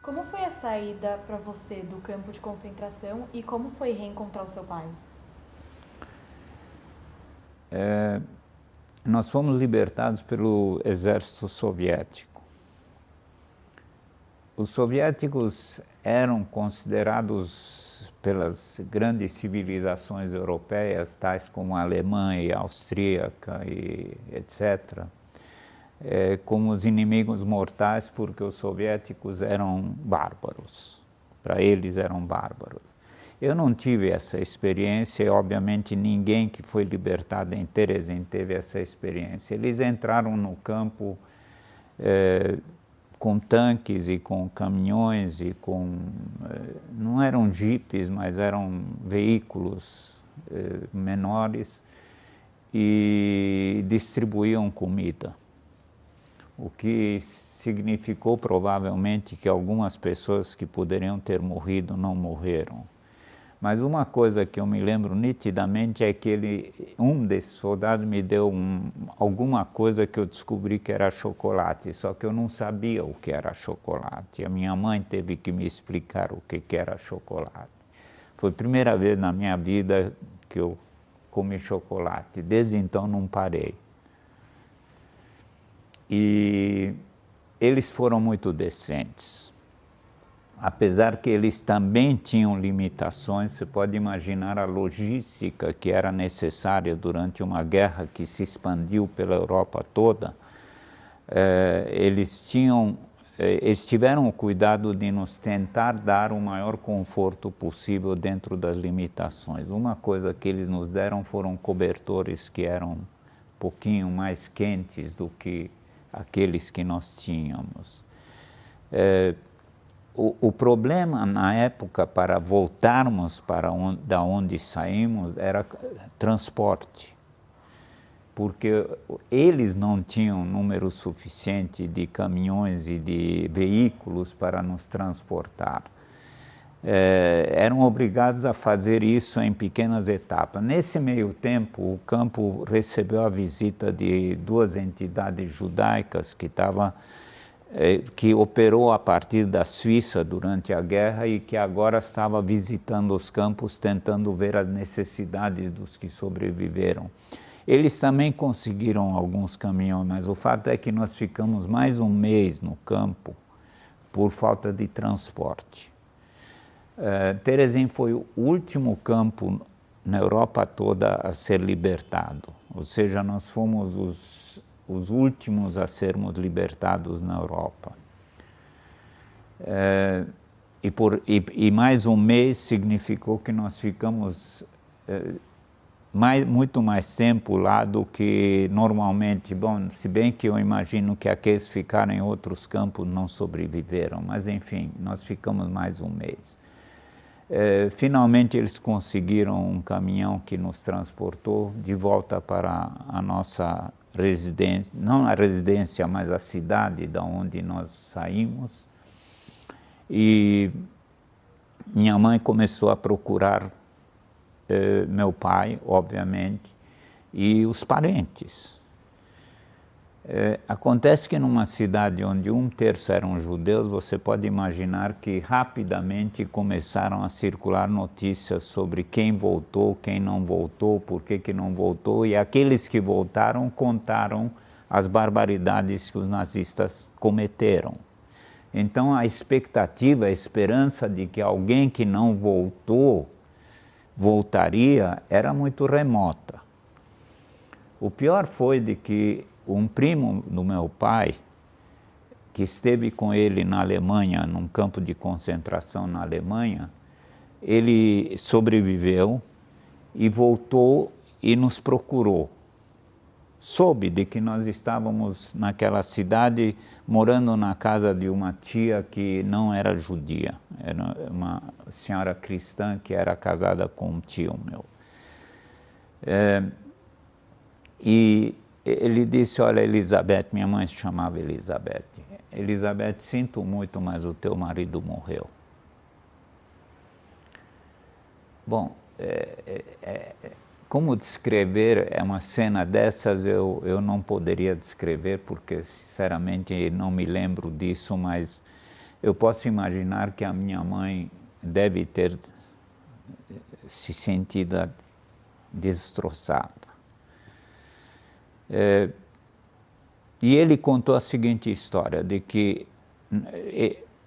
Como foi a saída para você do campo de concentração e como foi reencontrar o seu pai? Nós fomos libertados pelo exército soviético. Os soviéticos eram considerados pelas grandes civilizações europeias, tais como a Alemanha, a austríaca e etc., como os inimigos mortais, porque os soviéticos eram bárbaros. Para eles eram bárbaros. Eu não tive essa experiência, e obviamente ninguém que foi libertado em Terezin teve essa experiência. Eles entraram no campo com tanques e com caminhões e com... não eram jipes, mas eram veículos menores e distribuíam comida. O que significou provavelmente que algumas pessoas que poderiam ter morrido não morreram. Mas uma coisa que eu me lembro nitidamente é que um desses soldados me deu alguma coisa que eu descobri que era chocolate, só que eu não sabia o que era chocolate. A minha mãe teve que me explicar o que era chocolate. Foi a primeira vez na minha vida que eu comi chocolate. Desde então não parei. E eles foram muito decentes. Apesar que eles também tinham limitações, você pode imaginar a logística que era necessária durante uma guerra que se expandiu pela Europa toda. Eles tiveram o cuidado de nos tentar dar o maior conforto possível dentro das limitações. Uma coisa que eles nos deram foram cobertores que eram um pouquinho mais quentes do que aqueles que nós tínhamos. O problema na época para voltarmos para da onde saímos era transporte, porque eles não tinham número suficiente de caminhões e de veículos para nos transportar. Eram obrigados a fazer isso em pequenas etapas. Nesse meio tempo, o campo recebeu a visita de duas entidades judaicas que operou a partir da Suíça durante a guerra e que agora estava visitando os campos, tentando ver as necessidades dos que sobreviveram. Eles também conseguiram alguns caminhões, mas o fato é que nós ficamos mais um mês no campo por falta de transporte. Terezin foi o último campo na Europa toda a ser libertado, ou seja, nós fomos os últimos a sermos libertados na Europa. E mais um mês significou que nós ficamos muito mais tempo lá do que normalmente. Bom, se bem que eu imagino que aqueles que ficaram em outros campos não sobreviveram, mas enfim, nós ficamos mais um mês. Finalmente eles conseguiram um caminhão que nos transportou de volta para a nossa residência, não a residência, mas a cidade da onde nós saímos. E minha mãe começou a procurar meu pai, obviamente, e os parentes. Acontece que numa cidade onde 1/3 eram judeus, você pode imaginar que rapidamente começaram a circular notícias sobre quem voltou, quem não voltou, por que não voltou, e aqueles que voltaram contaram as barbaridades que os nazistas cometeram. Então a expectativa, a esperança de que alguém que não voltou, voltaria, era muito remota. O pior foi de que um primo do meu pai, que esteve com ele na Alemanha, num campo de concentração na Alemanha, ele sobreviveu e voltou e nos procurou. Soube de que nós estávamos naquela cidade morando na casa de uma tia que não era judia, era uma senhora cristã que era casada com um tio meu. E ele disse: olha, Elizabeth, minha mãe se chamava Elizabeth, Elizabeth, sinto muito, mas o teu marido morreu. Bom, como descrever uma cena dessas, eu não poderia descrever, porque sinceramente não me lembro disso, mas eu posso imaginar que a minha mãe deve ter se sentido destroçada. E ele contou a seguinte história, de que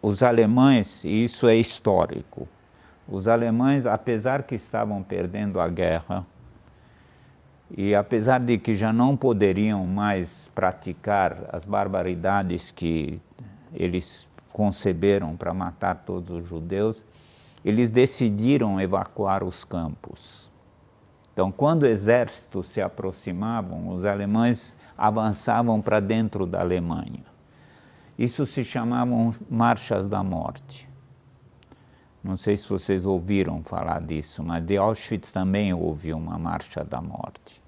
os alemães, e isso é histórico, os alemães, apesar que estavam perdendo a guerra, e apesar de que já não poderiam mais praticar as barbaridades que eles conceberam para matar todos os judeus, eles decidiram evacuar os campos. Então, quando exércitos se aproximavam, os alemães avançavam para dentro da Alemanha. Isso se chamavam marchas da morte. Não sei se vocês ouviram falar disso, mas de Auschwitz também houve uma marcha da morte.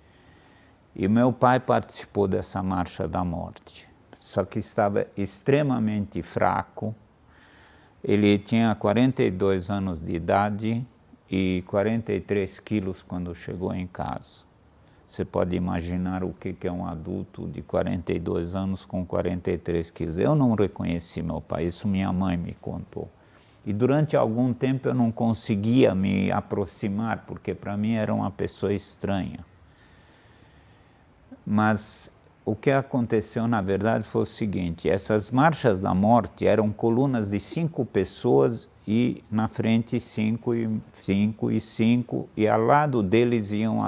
E meu pai participou dessa marcha da morte, só que estava extremamente fraco. Ele tinha 42 anos de idade e 43 quilos quando chegou em casa. Você pode imaginar o que é um adulto de 42 anos com 43 quilos. Eu não reconheci meu pai, isso minha mãe me contou. E durante algum tempo eu não conseguia me aproximar, porque para mim era uma pessoa estranha. Mas o que aconteceu, na verdade, foi o seguinte: essas marchas da morte eram colunas de 5 pessoas e na frente 5 e 5 e 5, e ao lado deles iam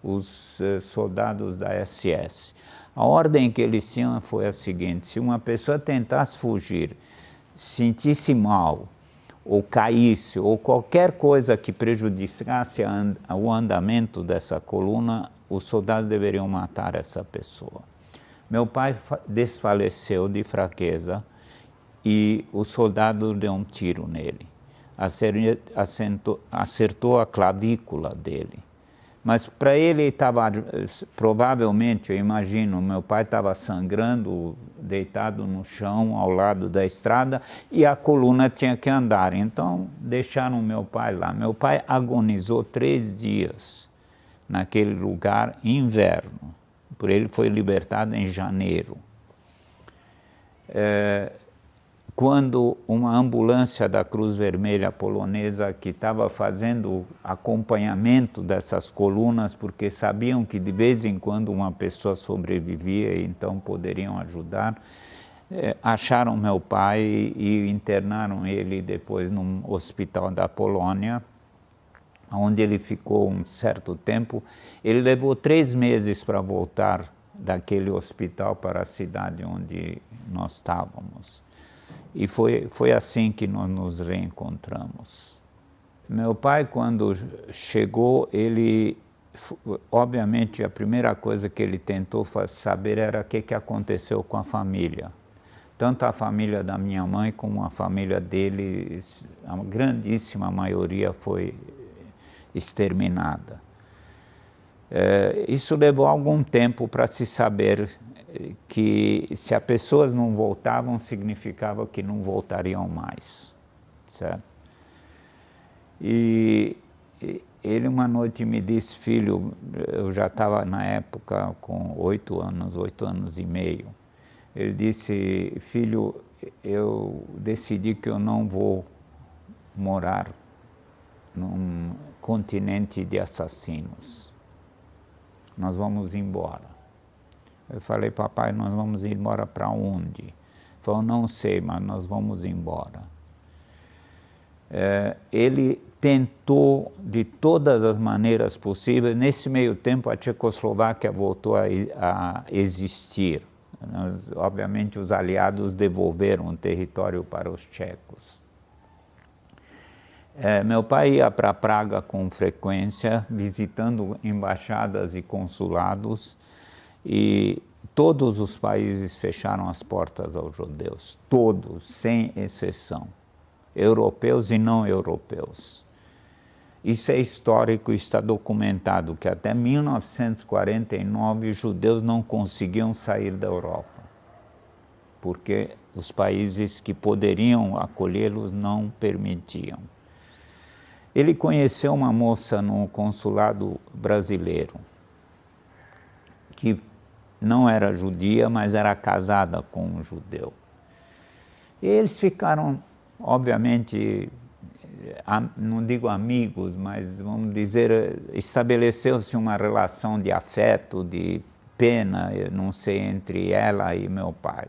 os soldados da SS. A ordem que eles tinham foi a seguinte: se uma pessoa tentasse fugir, sentisse mal, ou caísse, ou qualquer coisa que prejudicasse o andamento dessa coluna, os soldados deveriam matar essa pessoa. Meu pai desfaleceu de fraqueza e o soldado deu um tiro nele. Acertou a clavícula dele. Mas para ele estava, provavelmente, eu imagino, meu pai estava sangrando, deitado no chão, ao lado da estrada, e a coluna tinha que andar. Então, deixaram meu pai lá. Meu pai agonizou 3 dias naquele lugar, inverno. Por ele foi libertado em janeiro. Quando uma ambulância da Cruz Vermelha polonesa, que estava fazendo acompanhamento dessas colunas, porque sabiam que de vez em quando uma pessoa sobrevivia e então poderiam ajudar, acharam meu pai e internaram ele depois num hospital da Polônia, onde ele ficou um certo tempo. Ele levou 3 meses para voltar daquele hospital para a cidade onde nós estávamos. E foi assim que nós nos reencontramos. Meu pai, quando chegou, obviamente, a primeira coisa que ele tentou saber era o que aconteceu com a família. Tanto a família da minha mãe como a família dele, a grandíssima maioria foi exterminada. Isso levou algum tempo para se saber que se as pessoas não voltavam, significava que não voltariam mais, certo? E ele uma noite me disse: filho, eu já estava na época com 8 anos e meio, ele disse: filho, eu decidi que eu não vou morar num continente de assassinos, nós vamos embora. Eu falei: papai, nós vamos embora para onde? Ele falou: não sei, mas nós vamos embora. Ele tentou de todas as maneiras possíveis. Nesse meio tempo, a Tchecoslováquia voltou a existir. Obviamente, os aliados devolveram o território para os tchecos. Meu pai ia para Praga com frequência, visitando embaixadas e consulados, e todos os países fecharam as portas aos judeus, todos, sem exceção, europeus e não europeus. Isso é histórico e está documentado, que até 1949 os judeus não conseguiam sair da Europa, porque os países que poderiam acolhê-los não permitiam. Ele conheceu uma moça no consulado brasileiro, que não era judia, mas era casada com um judeu. E eles ficaram, obviamente, não digo amigos, mas vamos dizer, estabeleceu-se uma relação de afeto, de pena, não sei, entre ela e meu pai.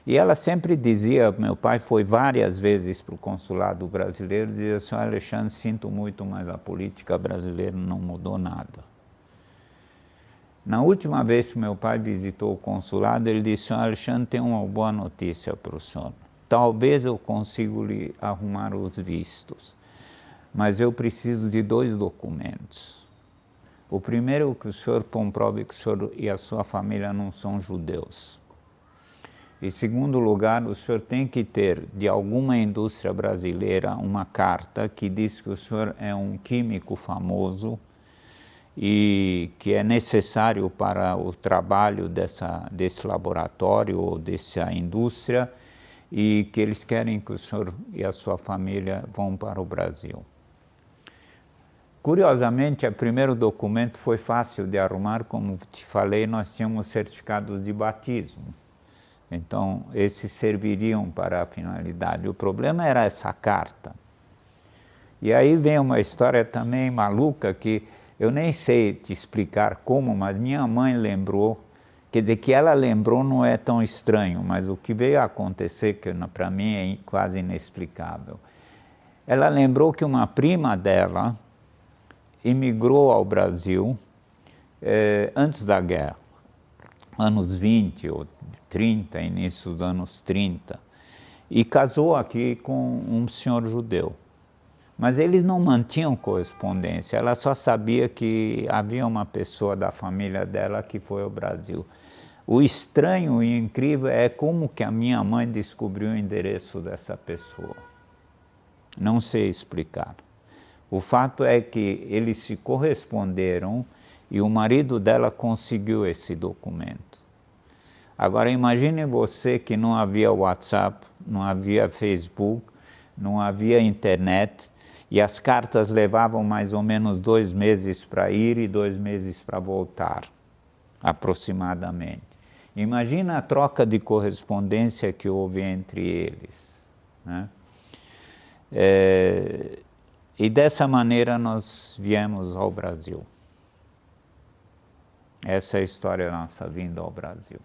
E ela sempre dizia, meu pai foi várias vezes para o consulado brasileiro, dizia assim: Alexandre, sinto muito, mas a política brasileira não mudou nada. Na última vez que meu pai visitou o consulado, ele disse: Alexandre, tem uma boa notícia para o senhor. Talvez eu consiga lhe arrumar os vistos, mas eu preciso de 2 documentos. O primeiro é que o senhor comprove que o senhor e a sua família não são judeus. Em segundo lugar, o senhor tem que ter de alguma indústria brasileira uma carta que diz que o senhor é um químico famoso e que é necessário para o trabalho desse laboratório ou dessa indústria, e que eles querem que o senhor e a sua família vão para o Brasil. Curiosamente, o primeiro documento foi fácil de arrumar, como te falei, nós tínhamos certificados de batismo. Então, esses serviriam para a finalidade. O problema era essa carta. E aí vem uma história também maluca, que eu nem sei te explicar como, mas minha mãe lembrou. Quer dizer, que ela lembrou não é tão estranho, mas o que veio a acontecer, que para mim é quase inexplicável. Ela lembrou que uma prima dela imigrou ao Brasil antes da guerra, anos 20 ou 30, início dos anos 30, e casou aqui com um senhor judeu. Mas eles não mantinham correspondência, ela só sabia que havia uma pessoa da família dela que foi ao Brasil. O estranho e incrível é como que a minha mãe descobriu o endereço dessa pessoa. Não sei explicar. O fato é que eles se corresponderam e o marido dela conseguiu esse documento. Agora imagine você que não havia WhatsApp, não havia Facebook, não havia internet, e as cartas levavam mais ou menos 2 meses para ir e 2 meses para voltar, aproximadamente. Imagina a troca de correspondência que houve entre eles, né? E dessa maneira nós viemos ao Brasil. Essa é a história da nossa vinda ao Brasil.